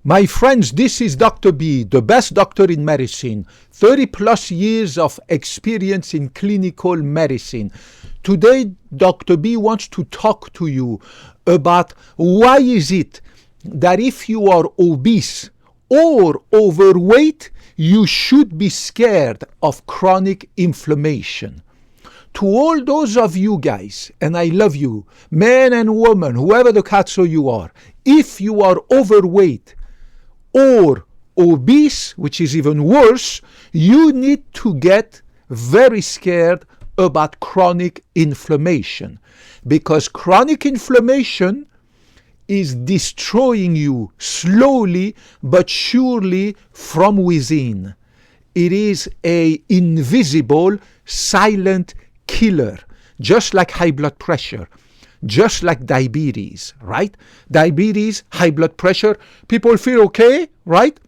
My friends, this is Dr. B, the best doctor in medicine, 30 plus years of experience in clinical medicine. Today, Dr. B wants to talk to you about why is it that if you are obese or overweight, you should be scared of chronic inflammation. To all those of you guys, and I love you, men and women, whoever the cats you are, if you are overweight or obese, which is even worse, you need to get very scared about chronic inflammation, because chronic inflammation is destroying you slowly but surely from within. It is an invisible, silent killer, just like high blood pressure, just like diabetes, right? Diabetes, high blood pressure, people feel okay, right?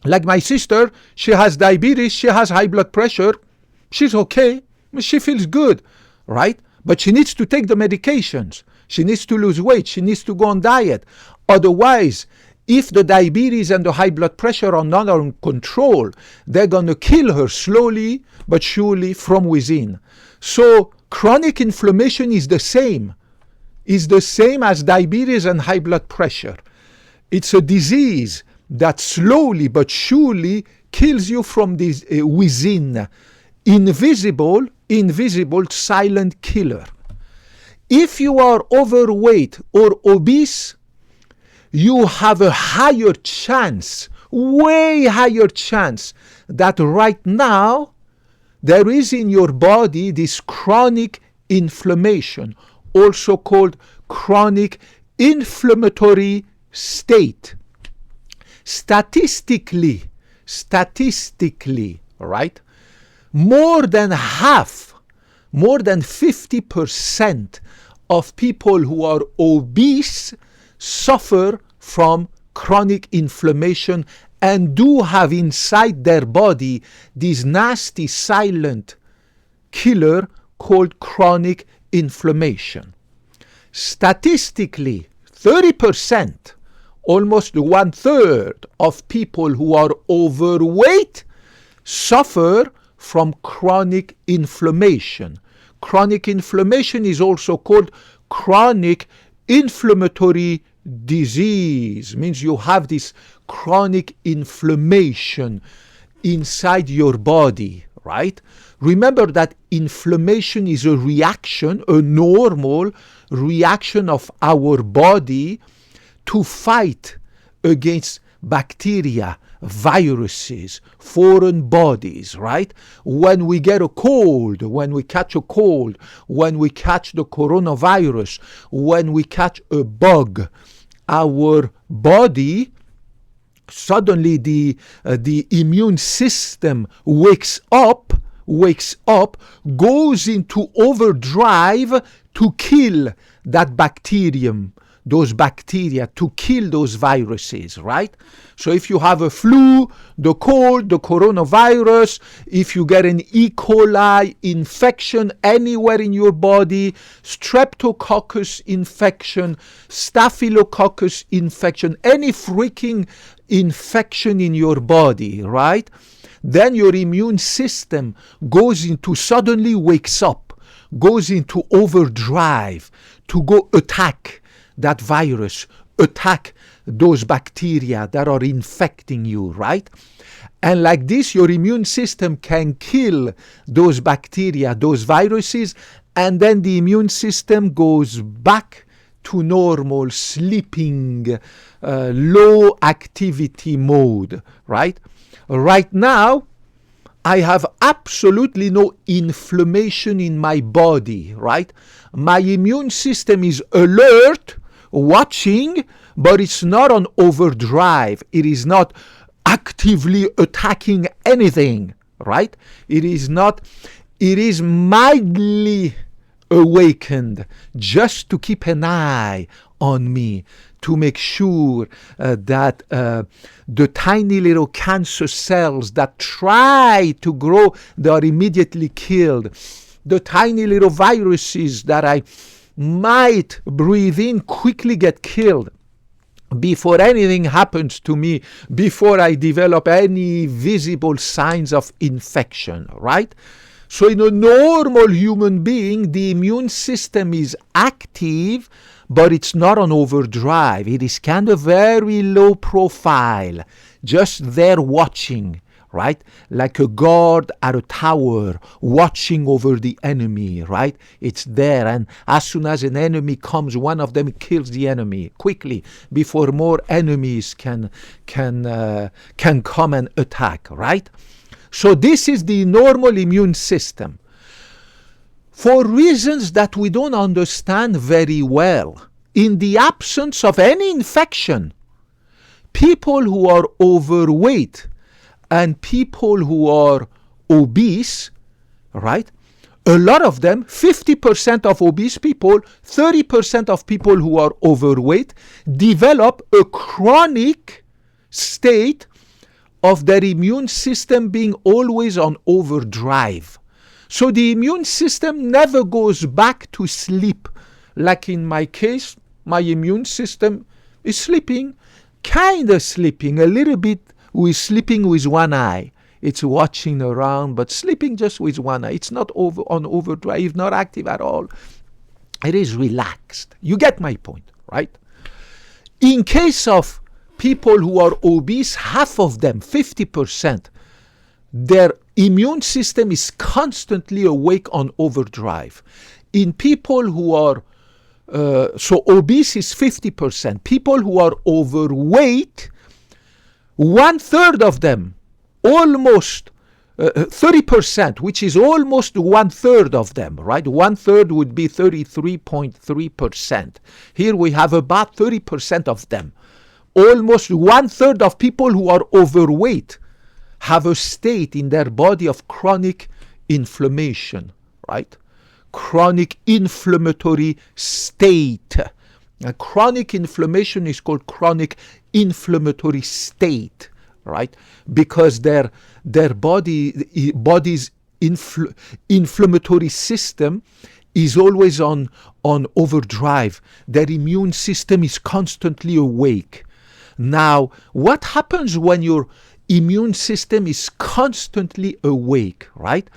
Like my sister, she has diabetes, she has high blood pressure, she's okay, she feels good, right? But she needs to take the medications. She needs to lose weight. She needs to go on diet. Otherwise, if the diabetes and the high blood pressure are not under control, they're going to kill her slowly but surely from within. So chronic inflammation is the same. Is the same as diabetes and high blood pressure. It's a disease that slowly but surely kills you from this within. Invisible, silent killer. If you are overweight or obese, you have a higher chance, way higher chance, that right now there is in your body this chronic inflammation, also called chronic inflammatory state. Statistically, right, more than 50% of people who are obese suffer from chronic inflammation and do have inside their body this nasty silent killer called chronic inflammation. Statistically, 30%, almost 1/3 of people who are overweight suffer from chronic inflammation. Chronic inflammation is also called chronic inflammatory disease. Means you have this chronic inflammation inside your body, right? Remember that inflammation is a reaction, a normal reaction of our body to fight against bacteria, viruses, foreign bodies, right? When we get a cold, when we catch a cold, when we catch the coronavirus, when we catch a bug, our body, suddenly the immune system wakes up, goes into overdrive to kill that bacterium, those bacteria, to kill those viruses, right? So if you have a flu, the cold, the coronavirus, if you get an E. coli infection anywhere in your body, streptococcus infection, staphylococcus infection, any freaking infection in your body, right? Then your immune system suddenly wakes up, goes into overdrive to go attack that virus, attack those bacteria that are infecting you, right? And like this, your immune system can kill those bacteria, those viruses, and then the immune system goes back to normal sleeping, low activity mode, right? Right now, I have absolutely no inflammation in my body, right? My immune system is alert, watching, but it's not on overdrive. It is not actively attacking anything, right? It is mildly awakened just to keep an eye on me, to make sure that the tiny little cancer cells that try to grow, they are immediately killed. The tiny little viruses that I might breathe in quickly get killed. before anything happens to me, before I develop any visible signs of infection, right? So in a normal human being, the immune system is active, but it's not on overdrive. It is kind of very low profile, just there watching, right? Like a guard at a tower watching over the enemy, right? It's there, and as soon as an enemy comes, one of them kills the enemy quickly before more enemies can come and attack, right? So this is the normal immune system. For reasons that we don't understand very well, in the absence of any infection, people who are overweight and people who are obese, right? A lot of them, 50% of obese people, 30% of people who are overweight, develop a chronic state of their immune system being always on overdrive. So the immune system never goes back to sleep. Like in my case, my immune system is sleeping, kind of sleeping, a little bit with sleeping with one eye. It's watching around, but sleeping just with one eye. It's not on overdrive, not active at all. It is relaxed. You get my point, right? In case of people who are obese, half of them, 50%, their immune system is constantly awake on overdrive. In people who are, so obese is 50%. People who are overweight, 1/3 of them, almost 30%, which is almost 1/3 of them, right? 1/3 would be 33.3%. Here we have about 30% of them. Almost 1/3 of people who are overweight have a state in their body of chronic inflammation, right? Chronic inflammatory state. Chronic inflammation is called chronic inflammatory state, right? Because their body's inflammatory system is always on overdrive. Their immune system is constantly awake. Now, what happens when your immune system is constantly awake, right?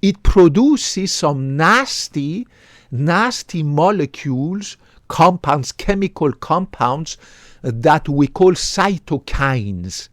It produces some nasty molecules, compounds, chemical compounds that we call cytokines.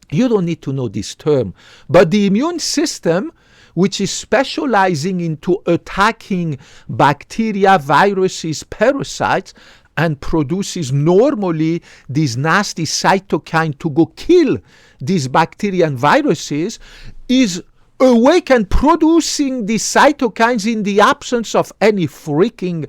You don't need to know this term, but the immune system, which is specializing into attacking bacteria, viruses, parasites, and produces normally these nasty cytokines to go kill these bacteria and viruses, is awake and producing these cytokines in the absence of any freaking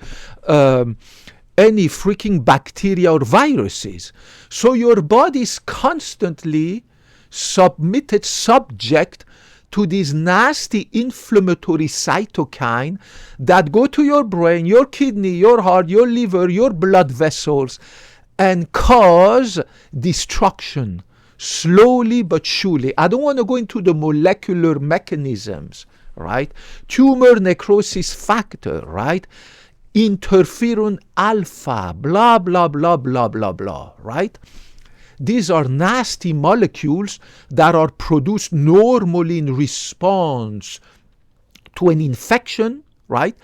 bacteria or viruses. So your body is constantly subject to these nasty inflammatory cytokine that go to your brain, your kidney, your heart, your liver, your blood vessels, and cause destruction, slowly but surely. I don't want to go into the molecular mechanisms, right? Tumor necrosis factor, right? Interferon alpha, blah, blah, blah, blah, blah, blah, right? These are nasty molecules that are produced normally in response to an infection, right?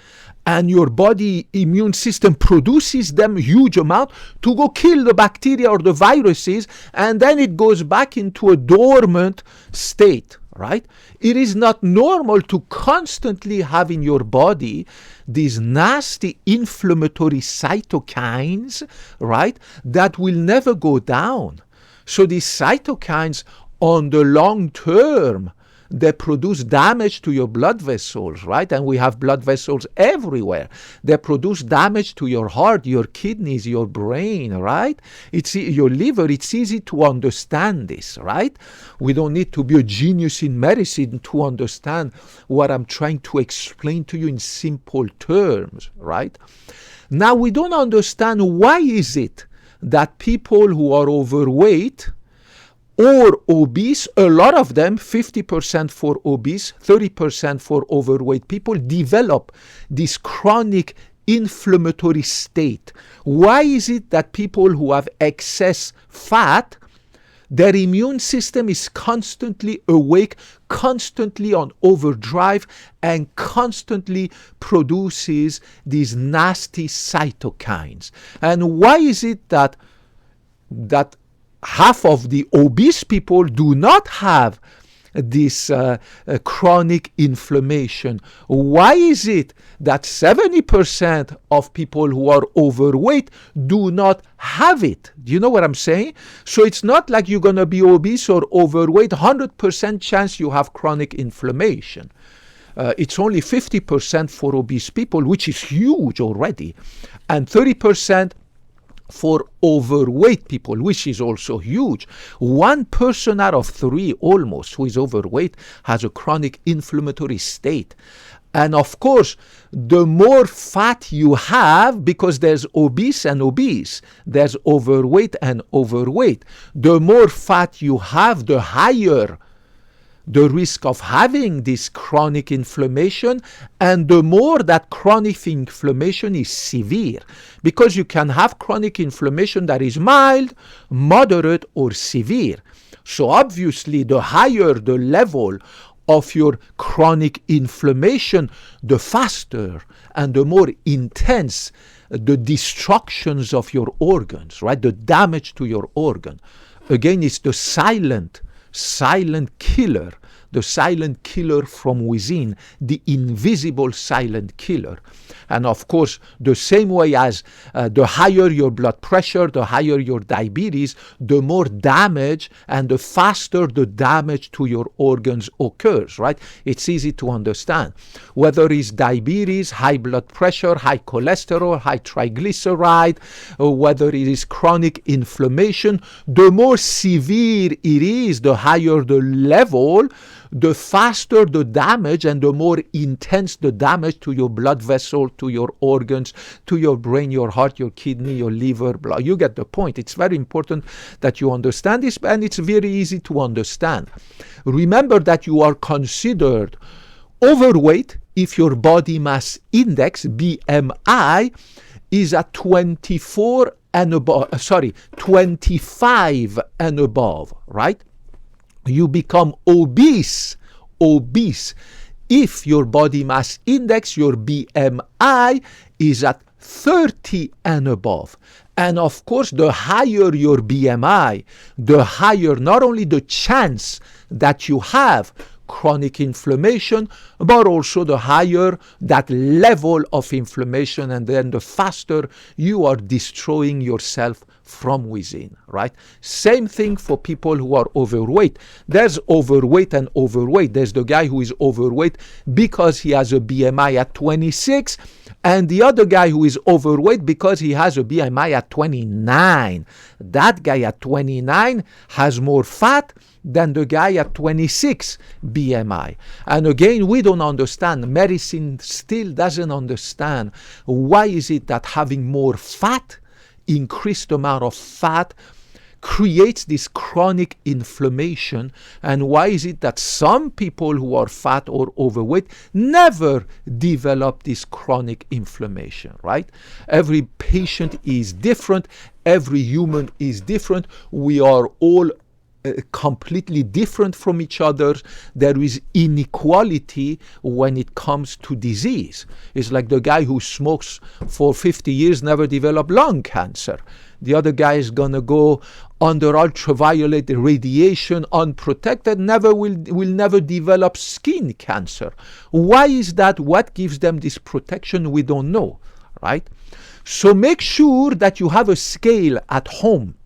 And your body immune system produces them huge amount to go kill the bacteria or the viruses, and then it goes back into a dormant state, right? It is not normal to constantly have in your body these nasty inflammatory cytokines, right, that will never go down. So these cytokines on the long term, they produce damage to your blood vessels, right? And we have blood vessels everywhere. They produce damage to your heart, your kidneys, your brain, right? It's your liver. It's easy to understand this, right? We don't need to be a genius in medicine to understand what I'm trying to explain to you in simple terms, right? Now, we don't understand why is it that people who are overweight or obese, a lot of them, 50% for obese, 30% for overweight people, develop this chronic inflammatory state. Why is it that people who have excess fat, their immune system is constantly awake, constantly on overdrive, and constantly produces these nasty cytokines? And why is it that half of the obese people do not have this chronic inflammation? Why is it that 70% of people who are overweight do not have it? Do you know what I'm saying? So it's not like you're going to be obese or overweight, 100% chance you have chronic inflammation. It's only 50% for obese people, which is huge already, and 30% for overweight people, which is also huge. 1 person out of 3 almost who is overweight has a chronic inflammatory state. And of course, the more fat you have, because there's obese and obese, there's overweight and overweight, the more fat you have, the higher the risk of having this chronic inflammation, and the more that chronic inflammation is severe, because you can have chronic inflammation that is mild, moderate, or severe. So obviously, the higher the level of your chronic inflammation, the faster and the more intense the destructions of your organs, right? The damage to your organ. Again, it's the silent killer, the silent killer from within, the invisible silent killer. And of course, the same way as the higher your blood pressure, the higher your diabetes, the more damage and the faster the damage to your organs occurs, right? It's easy to understand. Whether it's diabetes, high blood pressure, high cholesterol, high triglyceride, or whether it is chronic inflammation, the more severe it is, the higher the level, the faster the damage and the more intense the damage to your blood vessel, to your organs, to your brain, your heart, your kidney, your liver, blood. You get the point. It's very important that you understand this, and it's very easy to understand. Remember that you are considered overweight if your body mass index, BMI, is at 25 and above, right? You become obese if your body mass index, your BMI, is at 30 and above. And of course, the higher your BMI, the higher not only the chance that you have chronic inflammation, but also the higher that level of inflammation, and then the faster you are destroying yourself from within, right? Same thing for people who are overweight. There's overweight and overweight. There's the guy who is overweight because he has a BMI at 26, and the other guy who is overweight because he has a BMI at 29. That guy at 29 has more fat than the guy at 26 BMI. And again, we don't understand. Medicine still doesn't understand why is it that having more fat, increased amount of fat, creates this chronic inflammation, and why is it that some people who are fat or overweight never develop this chronic inflammation, right? Every patient is different. Every human is different. We are all completely different from each other. There is inequality when it comes to disease. It's like the guy who smokes for 50 years never developed lung cancer. The other guy is going to go under ultraviolet radiation unprotected, will never develop skin cancer. Why is that? What gives them this protection? We don't know, right? So make sure that you have a scale at home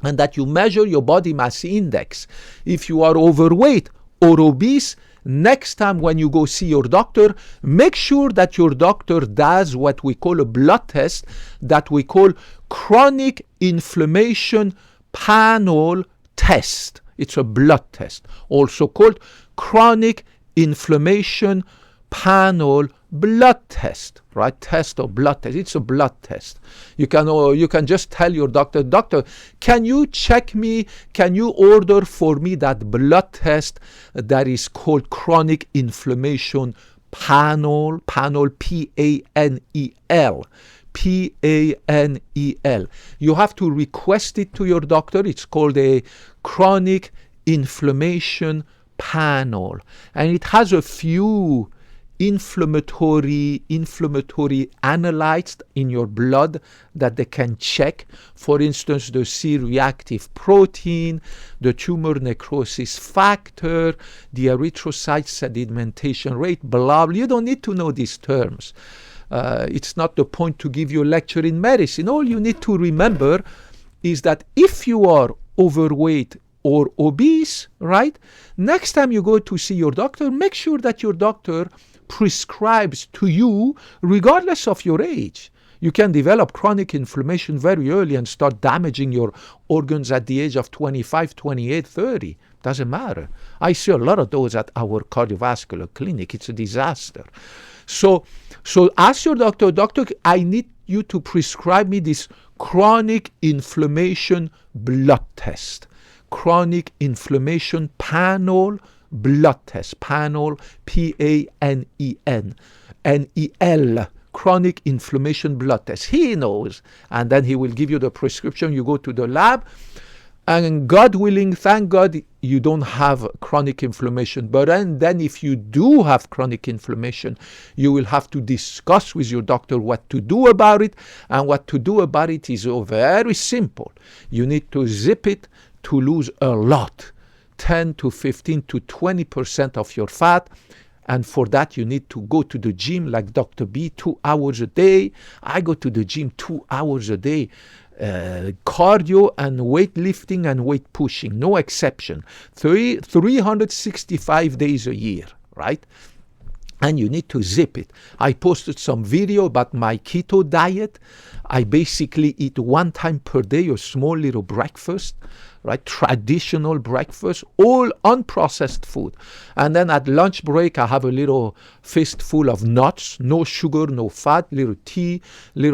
and that you measure your body mass index. If you are overweight or obese, next time when you go see your doctor, make sure that your doctor does what we call a blood test, that we call chronic inflammation panel test. It's a blood test, also called chronic inflammation panel blood test, right? Test or blood test. It's a blood test. You can just tell your doctor, doctor, can you check me? Can you order for me that blood test that is called chronic inflammation Panel, P-A-N-E-L. P-A-N-E-L. You have to request it to your doctor. It's called a chronic inflammation panel. And it has a few inflammatory analytes in your blood that they can check. For instance, the C-reactive protein, the tumor necrosis factor, the erythrocyte sedimentation rate, blah, blah. You don't need to know these terms. It's not the point to give you a lecture in medicine. All you need to remember is that if you are overweight or obese, right, next time you go to see your doctor, make sure that your doctor prescribes to you regardless of your age. You can develop chronic inflammation very early and start damaging your organs at the age of 25, 28, 30. Doesn't matter. I see a lot of those at our cardiovascular clinic. It's a disaster. So ask your doctor, I need you to prescribe me this chronic inflammation blood test. Chronic inflammation panel blood test. Panel, P-A-N-E-N. N-E-L. Chronic inflammation blood test. He knows. And then he will give you the prescription. You go to the lab. And God willing, thank God, you don't have chronic inflammation. But then if you do have chronic inflammation, you will have to discuss with your doctor what to do about it. And what to do about it is very simple. You need to zip it to lose a lot. 10 to 15 to 20% of your fat. And for that, you need to go to the gym like Dr. B 2 hours a day. I go to the gym 2 hours a day. Cardio and weightlifting and weight pushing, no exception. 365 days a year, right? And you need to zip it. I posted some video about my keto diet. I basically eat 1 time per day a small little breakfast, right? Traditional breakfast, all unprocessed food. And then at lunch break, I have a little fistful of nuts, no sugar, no fat, little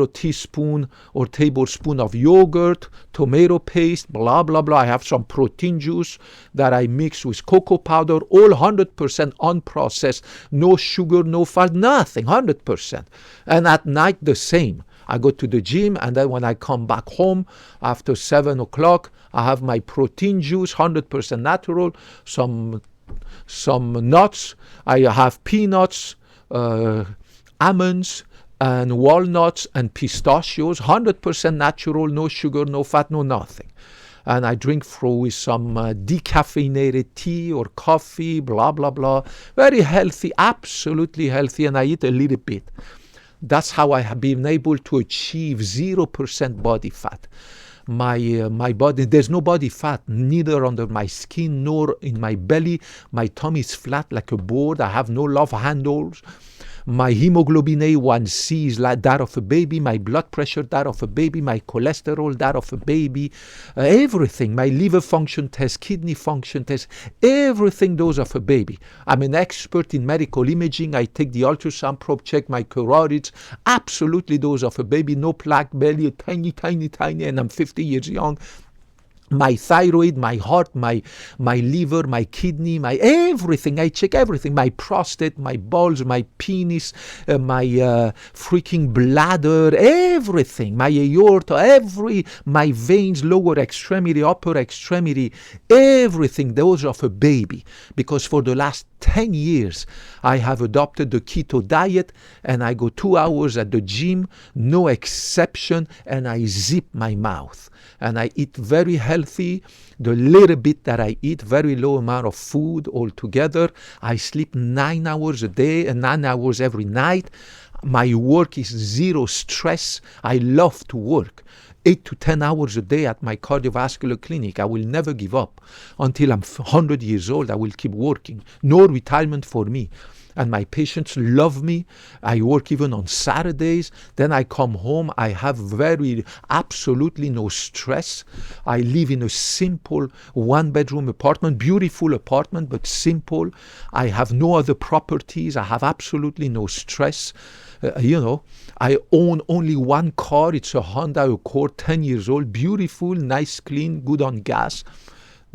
teaspoon or tablespoon of yogurt, tomato paste, blah, blah, blah. I have some protein juice that I mix with cocoa powder, all 100% unprocessed, no sugar, no fat, nothing, 100%. And at night, the same. I go to the gym, and then when I come back home after 7 o'clock, I have my protein juice, 100% natural, some nuts. I have peanuts, almonds, and walnuts, and pistachios, 100% natural, no sugar, no fat, no nothing. And I drink with some decaffeinated tea or coffee, blah, blah, blah. Very healthy, absolutely healthy, and I eat a little bit. That's how I have been able to achieve 0% body fat. My body, there's no body fat, neither under my skin nor in my belly. My tummy is flat like a board. I have no love handles. My hemoglobin A1C is like that of a baby. My blood pressure, that of a baby. My cholesterol, that of a baby. Everything. My liver function test, kidney function test, everything those of a baby. I'm an expert in medical imaging. I take the ultrasound probe, check my carotids. Absolutely those of a baby. No plaque, belly, tiny, tiny, tiny, and I'm 50 years young. My thyroid, my heart, my liver, my kidney, my everything. I check everything. My prostate, my balls, my penis, my freaking bladder, everything. My aorta, my veins, lower extremity, upper extremity, everything. Those of a baby. Because for the last 10 years, I have adopted the keto diet, and I go 2 hours at the gym, no exception, and I zip my mouth. And I eat very healthy. The little bit that I eat, very low amount of food altogether. I sleep 9 hours a day and 9 hours every night. My work is zero stress. I love to work. 8 to 10 hours a day at my cardiovascular clinic. I will never give up. Until I'm 100 years old, I will keep working. No retirement for me. And my patients love me. I work even on Saturdays. Then I come home. I have absolutely no stress. I live in a simple 1-bedroom apartment, beautiful apartment, but simple. I have no other properties. I have absolutely no stress. I own only one car. It's a Honda Accord, 10 years old, beautiful, nice, clean, good on gas.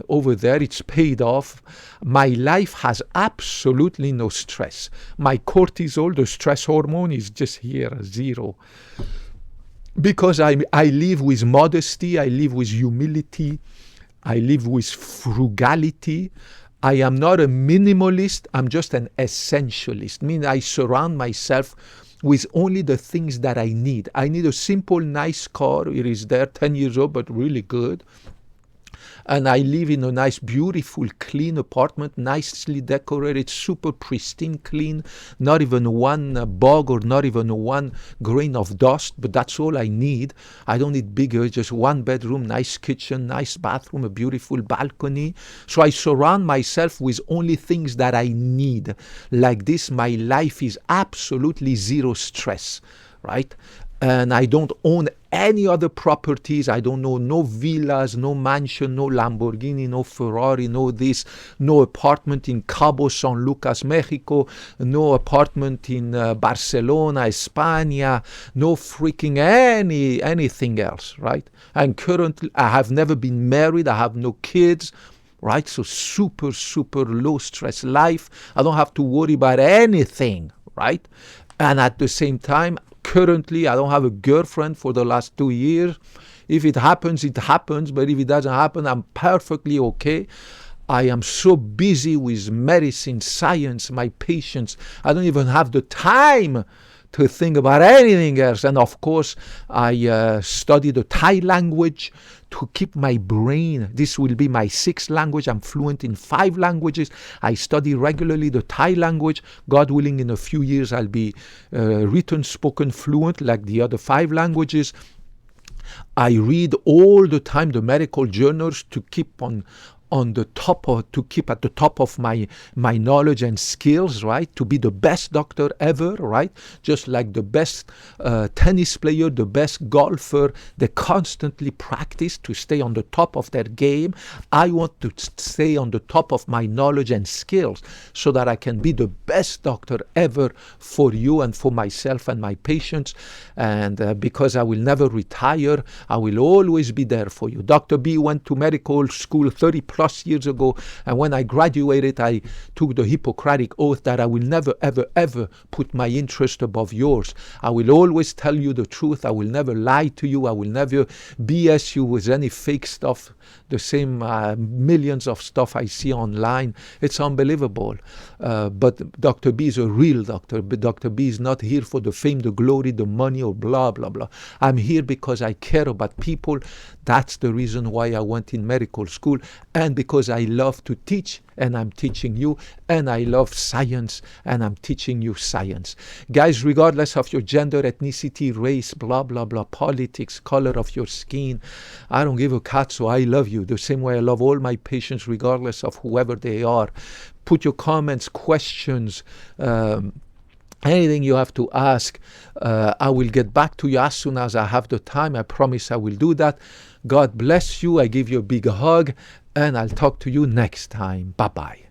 over there. It's paid off. My life has absolutely no stress. My cortisol, the stress hormone, is just here, 0. Because I live with modesty, I live with humility, I live with frugality. I am not a minimalist, I'm just an essentialist. Meaning I surround myself with only the things that I need. I need a simple, nice car. It is there, 10 years old, but really good. And I live in a nice, beautiful, clean apartment, nicely decorated, super pristine, clean, not even one bug or not even one grain of dust, but that's all I need. I don't need bigger, just one bedroom, nice kitchen, nice bathroom, a beautiful balcony. So I surround myself with only things that I need. Like this, my life is absolutely 0 stress, right? And I don't own any other properties. I don't know, no villas, no mansion, no Lamborghini, no Ferrari, no this, no apartment in Cabo San Lucas, Mexico, no apartment in Barcelona, España, no freaking anything else, right? And currently, I have never been married. I have no kids. Right? So super, super low stress life. I don't have to worry about anything, right? And at the same time, currently, I don't have a girlfriend for the last 2 years. If it happens, it happens. But if it doesn't happen, I'm perfectly okay. I am so busy with medicine, science, my patients. I don't even have the time to think about anything else. And of course, I study the Thai language to keep my brain. This will be my 6th language. I'm fluent in 5 languages. I study regularly the Thai language. God willing, in a few years, I'll be written, spoken, fluent like the other 5 languages. I read all the time the medical journals to keep on the top of, to keep at the top of my knowledge and skills, right? To be the best doctor ever, right? Just like the best tennis player, the best golfer, they constantly practice to stay on the top of their game. I want to stay on the top of my knowledge and skills so that I can be the best doctor ever for you and for myself and my patients. And because I will never retire, I will always be there for you. Dr. B went to medical school 30 plus years ago, and when I graduated, I took the Hippocratic oath that I will never, ever, ever put my interest above yours. I will always tell you the truth. I will never lie to you. I will never BS you with any fake stuff, the same millions of stuff I see online. It's unbelievable. But Dr. B is a real doctor. But Dr. B is not here for the fame, the glory, the money, or blah, blah, blah. I'm here because I care about people. That's the reason why I went in medical school, and because I love to teach, and I'm teaching you, and I love science, and I'm teaching you science. Guys, regardless of your gender, ethnicity, race, blah, blah, blah, politics, color of your skin, I don't give a cat, so I love you the same way I love all my patients, regardless of whoever they are. Put your comments, questions, anything you have to ask. I will get back to you as soon as I have the time. I promise I will do that. God bless you. I give you a big hug, and I'll talk to you next time. Bye-bye.